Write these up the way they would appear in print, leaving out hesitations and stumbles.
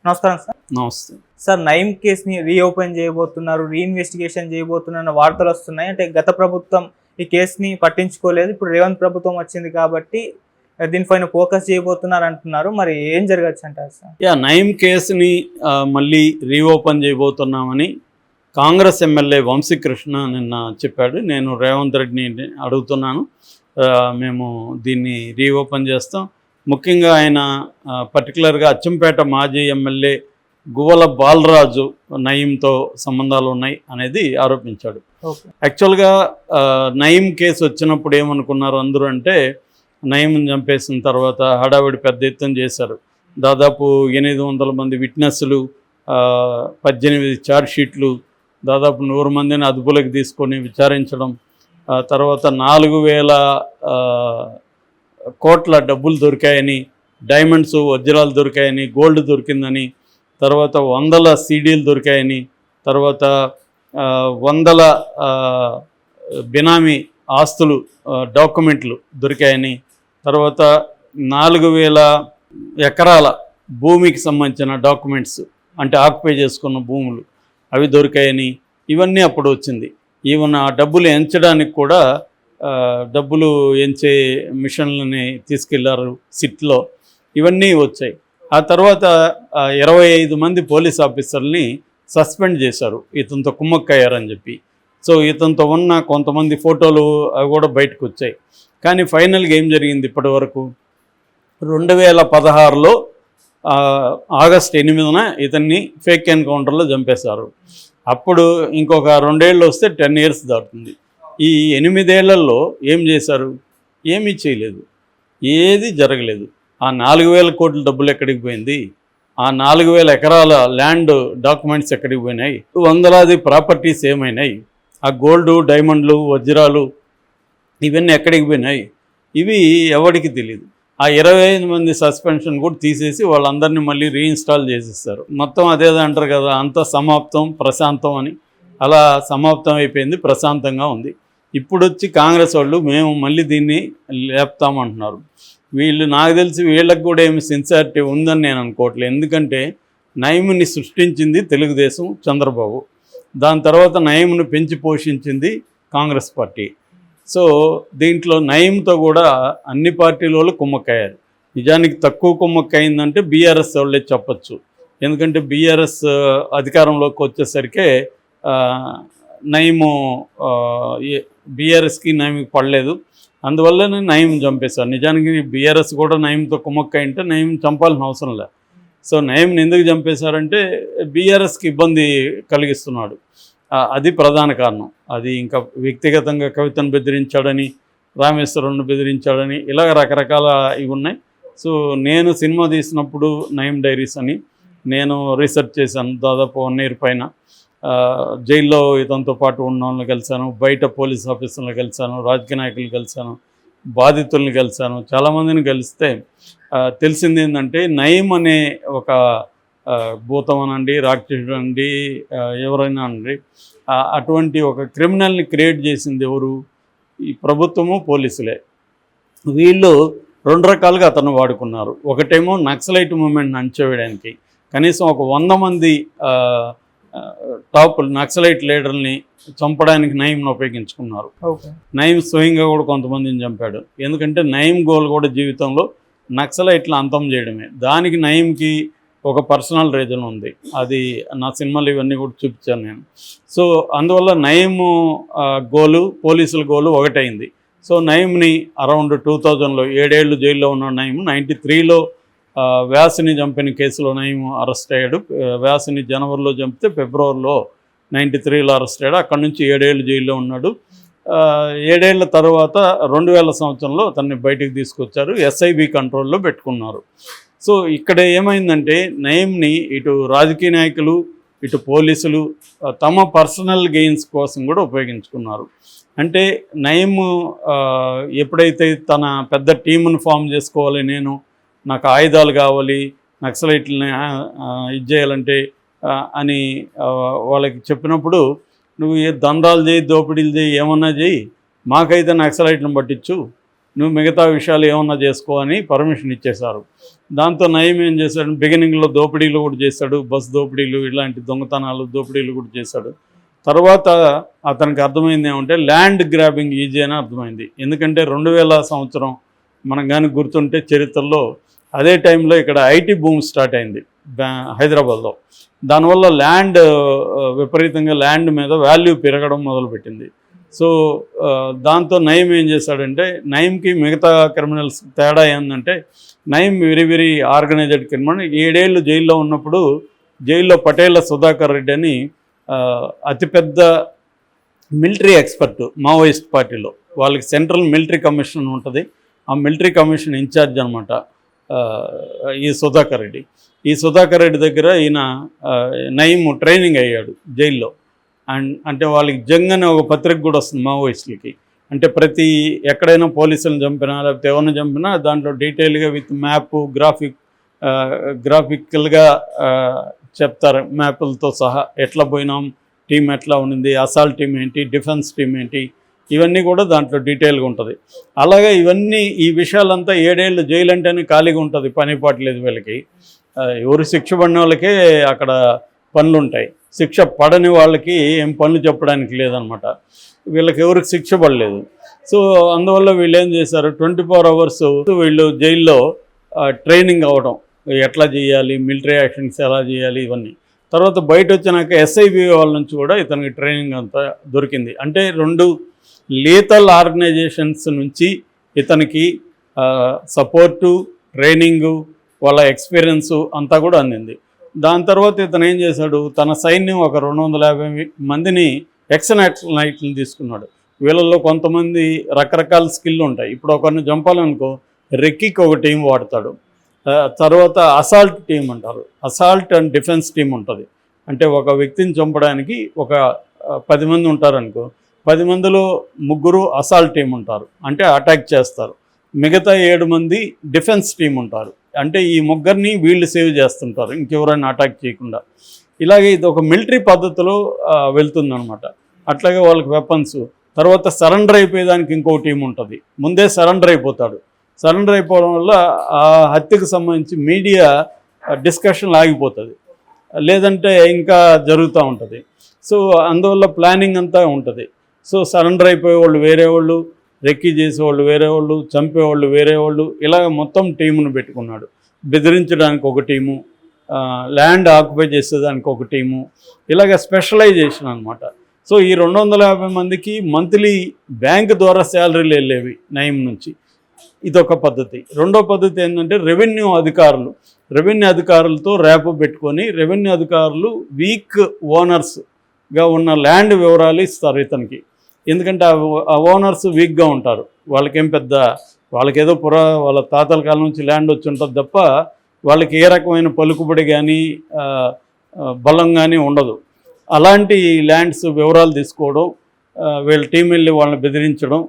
నమస్కారం సార్. నమస్తే. సార్, నయీం కేసుని రీఓపెన్ చేయబోతున్నారు, రీఇన్వెస్టిగేషన్ చేయబోతున్న వార్తలు వస్తున్నాయి. అంటే గత ప్రభుత్వం ఈ కేసుని పట్టించుకోలేదు, ఇప్పుడు రేవంత్ ప్రభుత్వం వచ్చింది కాబట్టి దీనిపైన ఫోకస్ చేయబోతున్నారు అంటున్నారు. మరి ఏం జరగచ్చు అంటారు సార్? నయీం కేసుని మళ్ళీ రీఓపెన్ చేయబోతున్నామని కాంగ్రెస్ ఎమ్మెల్యే వంశీకృష్ణ నిన్న చెప్పాడు. నేను రేవంత్ రెడ్డిని అడుగుతున్నాను, మేము దీన్ని రీఓపెన్ చేస్తాం. ముఖ్యంగా ఆయన పర్టికులర్గా అచ్చంపేట మాజీ ఎమ్మెల్యే గువ్వల బాలరాజు నయీంతో సంబంధాలు ఉన్నాయి అనేది ఆరోపించాడు. యాక్చువల్గా నయీం కేసు వచ్చినప్పుడు ఏమనుకున్నారు అందరూ అంటే, నయీంని చంపేసిన తర్వాత హడావిడి పెద్ద ఎత్తున చేశారు. దాదాపు 800 మంది విట్నెస్లు, 18 ఛార్జ్షీట్లు, దాదాపు 100 మందిని అదుపులోకి తీసుకొని విచారించడం, తర్వాత 4000 కోట్ల డబ్బులు దొరికాయని, డైమండ్స్ వజ్రాలు దొరికాయని, గోల్డ్ దొరికిందని, తర్వాత 100 సీడీలు దొరికాయని, తర్వాత 100 బినామీ ఆస్తులు డాక్యుమెంట్లు దొరికాయని, తర్వాత 4000 ఎకరాల భూమికి సంబంధించిన డాక్యుమెంట్స్ అంటే ఆక్యుపై చేసుకున్న భూములు అవి దొరికాయని, ఇవన్నీ అప్పుడు వచ్చింది. ఈవెన్ ఆ డబ్బులు ఎంచడానికి కూడా డబ్బులు ఎంచే మిషన్లని తీసుకెళ్లారు సిట్లో, ఇవన్నీ వచ్చాయి. ఆ తర్వాత 25 మంది పోలీస్ ఆఫీసర్ని సస్పెండ్ చేశారు ఇతనితో కుమ్మక్కయ్యారని చెప్పి. సో ఇతనితో ఉన్న కొంతమంది ఫోటోలు అవి కూడా బయటకు వచ్చాయి. కానీ ఫైనల్గా ఏం జరిగింది ఇప్పటి వరకు, 2016లో ఆగస్టు 8న ఇతన్ని ఫేక్ ఎన్కౌంటర్లో చంపేశారు. అప్పుడు ఇంకొక 2 ఏళ్ళు వస్తే 10 ఇయర్స్ దాటుతుంది. ఈ 8 ఏళ్లలో ఏం చేశారు? ఏమీ చేయలేదు, ఏది జరగలేదు. ఆ 4000 కోట్ల డబ్బులు ఎక్కడికి పోయింది? ఆ 4000 ఎకరాల ల్యాండ్ డాక్యుమెంట్స్ ఎక్కడికి పోయినాయి? వందలాది ప్రాపర్టీస్ ఏమైనాయి? ఆ గోల్డు, డైమండ్లు, వజ్రాలు ఇవన్నీ ఎక్కడికి పోయినాయి? ఇవి ఎవరికి తెలియదు. ఆ 25 మంది సస్పెన్షన్ కూడా తీసేసి వాళ్ళందరినీ మళ్ళీ రీఇన్స్టాల్ చేసేస్తారు. మొత్తం అదేదో అంటారు కదా, అంత సమాప్తం ప్రశాంతం అని. అలా సమాప్తం అయిపోయింది, ప్రశాంతంగా ఉంది. ఇప్పుడు వచ్చి కాంగ్రెస్ వాళ్ళు మేము మళ్ళీ దీన్ని లేపుతామంటున్నారు. వీళ్ళు నాకు తెలిసి వీళ్ళకి కూడా ఏమి సిన్సియారిటీ ఉందని నేను అనుకోవట్లేదు. ఎందుకంటే నయీంని సృష్టించింది తెలుగుదేశం, చంద్రబాబు. దాని తర్వాత నయీంను పెంచి పోషించింది కాంగ్రెస్ పార్టీ. సో దీంట్లో నయీంతో కూడా అన్ని పార్టీల వాళ్ళు కుమ్మక్కయ్యారు. నిజానికి తక్కువ కుమ్మక్కయిందంటే బీఆర్ఎస్ వాళ్ళే చెప్పచ్చు. ఎందుకంటే బీఆర్ఎస్ అధికారంలోకి వచ్చేసరికి నయీము బీఆర్ఎస్కి నయీంకి పడలేదు, అందువల్లనే నయీం చంపేశారు. నిజానికి బీఆర్ఎస్ కూడా నయీంతో కుమ్మక్కయింటే నయీం చంపాల్సిన అవసరం లేదు. సో నయీంని ఎందుకు చంపేశారంటే బీఆర్ఎస్కి ఇబ్బంది కలిగిస్తున్నాడు, అది ప్రధాన కారణం. అది ఇంకా వ్యక్తిగతంగా కవితను బెదిరించాడని, రామేశ్వరంను బెదిరించాడని, ఇలాగ రకరకాల ఇవి ఉన్నాయి. సో నేను సినిమా తీసినప్పుడు నయీం డైరీస్ అని నేను రీసెర్చ్ చేశాను. దాదాపు 1 ఇయర్ పైన జైల్లో ఇతనితో పాటు ఉన్న వాళ్ళని కలిశాను, బయట పోలీస్ ఆఫీసర్లను కలిశాను, రాజకీయ నాయకులు కలిశాను, బాధితుల్ని కలిశాను, చాలామందిని కలిస్తే తెలిసింది ఏంటంటే, నయీం అనే ఒక భూతం అనండి, రాక్షసుడు అండి, ఎవరైనా అండి, అటువంటి ఒక క్రిమినల్ని క్రియేట్ చేసింది ఎవరు? ఈ ప్రభుత్వము, పోలీసులే. వీళ్ళు 2 రకాలుగా అతను వాడుకున్నారు. ఒకటేమో నక్సలైట్ మూమెంట్ని అణచివేయడానికి కనీసం ఒక 100 మంది టాప్ నక్సలైట్ లీడర్ని చంపడానికి నయీంను ఉపయోగించుకున్నారు. నయీం స్వయంగా కూడా కొంతమందిని చంపాడు. ఎందుకంటే నయీం గోల్ కూడా జీవితంలో నక్సలైట్లు అంతం చేయడమే. దానికి నయీంకి ఒక పర్సనల్ రీజన్ ఉంది, అది నా సినిమాలు ఇవన్నీ కూడా చూపించాను నేను. సో అందువల్ల నయీము గోలు, పోలీసుల గోలు ఒకటైంది. సో నయీంని అరౌండ్ 2000లో 7 ఏళ్ళు జైల్లో ఉన్న నయీం 93లో వ్యాసుని చంపిన కేసులో నయీం అరెస్ట్ అయ్యాడు. వ్యాసుని జనవరిలో చంపితే ఫిబ్రవరిలో 93లో అరెస్ట్ అయ్యాడు. అక్కడి నుంచి 7 ఏళ్ళు జైల్లో ఉన్నాడు. 7 ఏళ్ల తర్వాత 2000 సంవత్సరంలో అతన్ని బయటికి తీసుకొచ్చారు, SIB కంట్రోల్లో పెట్టుకున్నారు. సో ఇక్కడ ఏమైందంటే నయీంని ఇటు రాజకీయ నాయకులు, ఇటు పోలీసులు తమ పర్సనల్ గెయిన్స్ కోసం కూడా ఉపయోగించుకున్నారు. అంటే నయీం ఎప్పుడైతే తన పెద్ద టీమును ఫామ్ చేసుకోవాలి, నాకు ఆయుధాలు కావాలి, నక్సలైట్లని ఇది చేయాలంటే అని వాళ్ళకి చెప్పినప్పుడు, నువ్వు ఏ దందాలు చేయి, దోపిడీలు చేయి, ఏమన్నా చేయి, మాకైతే నక్సలైట్లను పట్టించు, నువ్వు మిగతా విషయాలు ఏమన్నా చేసుకో అని పర్మిషన్ ఇచ్చేశారు. దాంతో నయం ఏం చేశాడు, బిగినింగ్లో దోపిడీలు కూడా చేశాడు, బస్ దోపిడీలు ఇలాంటి దొంగతనాలు దోపిడీలు కూడా చేశాడు. తర్వాత అతనికి అర్థమైంది ఏమంటే ల్యాండ్ గ్రాబింగ్ ఈజీ అని అర్థమైంది. ఎందుకంటే 2000 సంవత్సరం మనం కానీ గుర్తుంటే చరిత్రలో అదే టైంలో ఇక్కడ ఐటీ బూమ్ స్టార్ట్ అయింది హైదరాబాద్లో. దానివల్ల ల్యాండ్ విపరీతంగా ల్యాండ్ మీద వాల్యూ పెరగడం మొదలుపెట్టింది. సో దాంతో నయం ఏం చేశాడంటే, నయంకి మిగతా క్రిమినల్స్ తేడా ఏంటంటే, నయం వెరీ వెరీ ఆర్గనైజ్డ్ క్రిమినల్. 7 ఏళ్ళు జైల్లో ఉన్నప్పుడు జైల్లో పటేళ్ల సుధాకర్ రెడ్డి అని అతిపెద్ద మిలిటరీ ఎక్స్పర్ట్ మావోయిస్ట్ పార్టీలో, వాళ్ళకి సెంట్రల్ మిలిటరీ కమిషన్ ఉంటుంది, ఆ మిలిటరీ కమిషన్ ఇన్ఛార్జ్ అనమాట ఈ సుధాకర్ రెడ్డి. ఈ సుధాకర్ రెడ్డి దగ్గర ఈయన నయం ట్రైనింగ్ అయ్యాడు జైల్లో. అంటే వాళ్ళకి జంగ్ అనే ఒక పత్రిక కూడా వస్తుంది మావోయిస్టులకి. అంటే ప్రతి ఎక్కడైనా పోలీసులను చంపినా లేకపోతే ఎవరిని చంపినా దాంట్లో డీటెయిల్గా విత్ మ్యాప్ గ్రాఫికల్గా చెప్తారు, మ్యాపులతో సహా ఎట్లా పోయినాం, టీం ఎట్లా ఉండింది, అసాల్ట్ టీం ఏంటి, డిఫెన్స్ టీం ఏంటి, ఇవన్నీ కూడా దాంట్లో డీటెయిల్గా ఉంటుంది. అలాగే ఇవన్నీ ఈ విషయాలంతా 7 ఏళ్ళు జైలు అంటేనే ఖాళీగా ఉంటుంది, పని పాటలేదు వీళ్ళకి. ఎవరు శిక్ష పడిన వాళ్ళకే అక్కడ పనులు ఉంటాయి, శిక్ష పడని వాళ్ళకి ఏం పనులు చెప్పడానికి లేదనమాట. వీళ్ళకి ఎవరికి శిక్ష పడలేదు. సో అందువల్ల వీళ్ళు ఏం చేశారు, 24 అవర్స్ వీళ్ళు జైల్లో ట్రైనింగ్ అవ్వడం, ఎట్లా చేయాలి, మిలిటరీ యాక్షన్స్ ఎలా చేయాలి, ఇవన్నీ. తర్వాత బయట వచ్చినాక ఎస్ఐబి వాళ్ళ నుంచి కూడా ఇతనికి ట్రైనింగ్ అంతా దొరికింది. అంటే 2 లీతల్ ఆర్గనైజేషన్స్ నుంచి ఇతనికి సపోర్టు, ట్రైనింగ్గు, వాళ్ళ ఎక్స్పీరియన్సు అంతా కూడా అందింది. దాని తర్వాత ఇతను ఏం చేశాడు, తన సైన్యం ఒక 250 మందిని ఎక్స్-నైట్లను తీసుకున్నాడు. వీళ్ళల్లో కొంతమంది రకరకాల స్కిల్ ఉంటాయి. ఇప్పుడు ఒకరిని చంపాలనుకో రెక్కీకి ఒక టీం వాడతాడు. తర్వాత అసాల్ట్ టీం అంటారు, అసాల్ట్ అండ్ డిఫెన్స్ టీం ఉంటుంది. అంటే ఒక వ్యక్తిని చంపడానికి ఒక 10 మంది ఉంటారనుకో, 10 మందిలో 3 అసాల్ట్ టీం ఉంటారు, అంటే అటాక్ చేస్తారు. మిగతా 7 మంది డిఫెన్స్ టీం ఉంటారు, అంటే ఈ 3 వీళ్ళు సేవ్ చేస్తుంటారు ఇంకెవరైనా అటాక్ చేయకుండా. ఇలాగే ఇది ఒక మిలిటరీ పద్ధతిలో వెళ్తుందనమాట. అట్లాగే వాళ్ళకి వెపన్స్. తర్వాత సరెండర్ అయిపోయేదానికి ఇంకో టీం ఉంటుంది, ముందే సరెండర్ అయిపోతాడు. సరెండర్ అయిపోవడం వల్ల ఆ హత్యకు సంబంధించి మీడియా డిస్కషన్ ఆగిపోతుంది, లేదంటే ఇంకా జరుగుతూ ఉంటుంది. సో అందువల్ల ప్లానింగ్ అంతా ఉంటుంది. సో సరెండర్ అయిపోయేవాళ్ళు వేరే వాళ్ళు, రెక్కీ చేసేవాళ్ళు వేరే వాళ్ళు, చంపేవాళ్ళు వేరే వాళ్ళు, ఇలాగ మొత్తం టీమును పెట్టుకున్నాడు. బెదిరించడానికి ఒక టీము, ల్యాండ్ ఆక్యుపై చేసేదానికి ఒక టీము, ఇలాగ స్పెషలైజేషన్ అనమాట. సో ఈ 250 మందికి మంత్లీ బ్యాంక్ ద్వారా శాలరీలు వెళ్ళేవి నయం నుంచి. ఇదొక పద్ధతి. రెండో పద్ధతి ఏంటంటే రెవెన్యూ అధికారులతో ర్యాపో పెట్టుకొని రెవెన్యూ అధికారులు వీక్ ఓనర్స్గా ఉన్న ల్యాండ్ వివరాలు ఇస్తారు ఇతనికి. ఎందుకంటే ఆ ఓనర్స్ వీక్గా ఉంటారు, వాళ్ళకేదో వాళ్ళ తాతల కాలం నుంచి ల్యాండ్ వచ్చి ఉంటుంది తప్ప వాళ్ళకి ఏ రకమైన పలుకుబడి కానీ బలం కానీ ఉండదు. అలాంటి ల్యాండ్స్ వివరాలు తీసుకోవడం, వీళ్ళ టీం వెళ్ళి వాళ్ళని బెదిరించడం,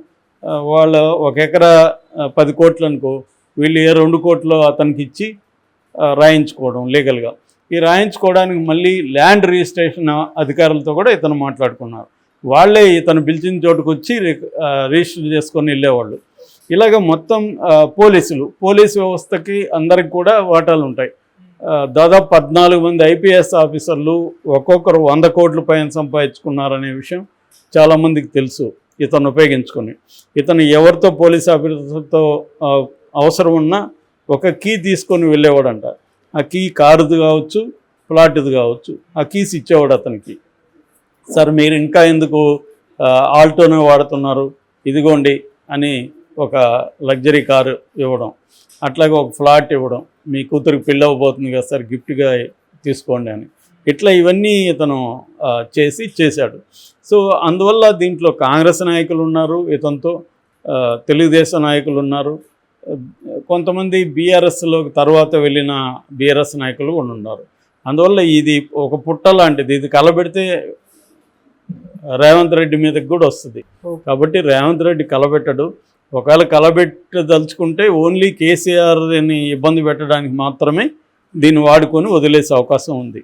వాళ్ళ 1 ఎకరా 10 కోట్లు అనుకో, వీళ్ళు 2 కోట్లు అతనికి ఇచ్చి రాయించుకోవడం లీగల్గా. ఈ రాయించుకోవడానికి మళ్ళీ ల్యాండ్ రిజిస్ట్రేషన్ అధికారులతో కూడా ఇతను మాట్లాడుకున్నారు. వాళ్ళే ఇతను పిలిచిన చోటుకు వచ్చి రిజిస్టర్ చేసుకొని వెళ్ళేవాళ్ళు. ఇలాగ మొత్తం పోలీసు వ్యవస్థకి అందరికి కూడా వాటాలు ఉంటాయి. దాదాపు 14 మంది ఐపీఎస్ ఆఫీసర్లు ఒక్కొక్కరు 100 కోట్ల పైన సంపాదించుకున్నారనే విషయం చాలామందికి తెలుసు. ఇతను ఉపయోగించుకొని ఇతను ఎవరితో పోలీస్ ఆఫీసర్తో అవసరం ఉన్నా ఒక కీ తీసుకొని వెళ్ళేవాడంట. ఆ కీ కారుది కావచ్చు, ప్లాట్ది కావచ్చు, ఆ కీస్ ఇచ్చేవాడు అతనికి. సార్ మీరు ఇంకా ఎందుకు ఆల్టోనే వాడుతున్నారు, ఇదిగోండి అని ఒక లగ్జరీ కారు ఇవ్వడం, అట్లాగే ఒక ఫ్లాట్ ఇవ్వడం, మీ కూతురికి పెళ్ళి అవ్వబోతుంది కదా సార్ గిఫ్ట్గా తీసుకోండి అని. ఇట్లా ఇవన్నీ ఇతను చేశాడు. సో అందువల్ల దీంట్లో కాంగ్రెస్ నాయకులు ఉన్నారు, ఇతనితో తెలుగుదేశం నాయకులు ఉన్నారు, కొంతమంది బీఆర్ఎస్లో తర్వాత వెళ్ళిన బీఆర్ఎస్ నాయకులు కూడా ఉన్నారు. అందువల్ల ఇది ఒక పుట్ట లాంటిది, ఇది కలబెడితే రేవంత్ రెడ్డి మీదకి కూడా వస్తుంది. కాబట్టి రేవంత్ రెడ్డి కలబెట్టడు. ఒకవేళ కలబెట్టదలుచుకుంటే ఓన్లీ కేసీఆర్ని ఇబ్బంది పెట్టడానికి మాత్రమే దీన్ని వాడుకొని వదిలేసే అవకాశం ఉంది.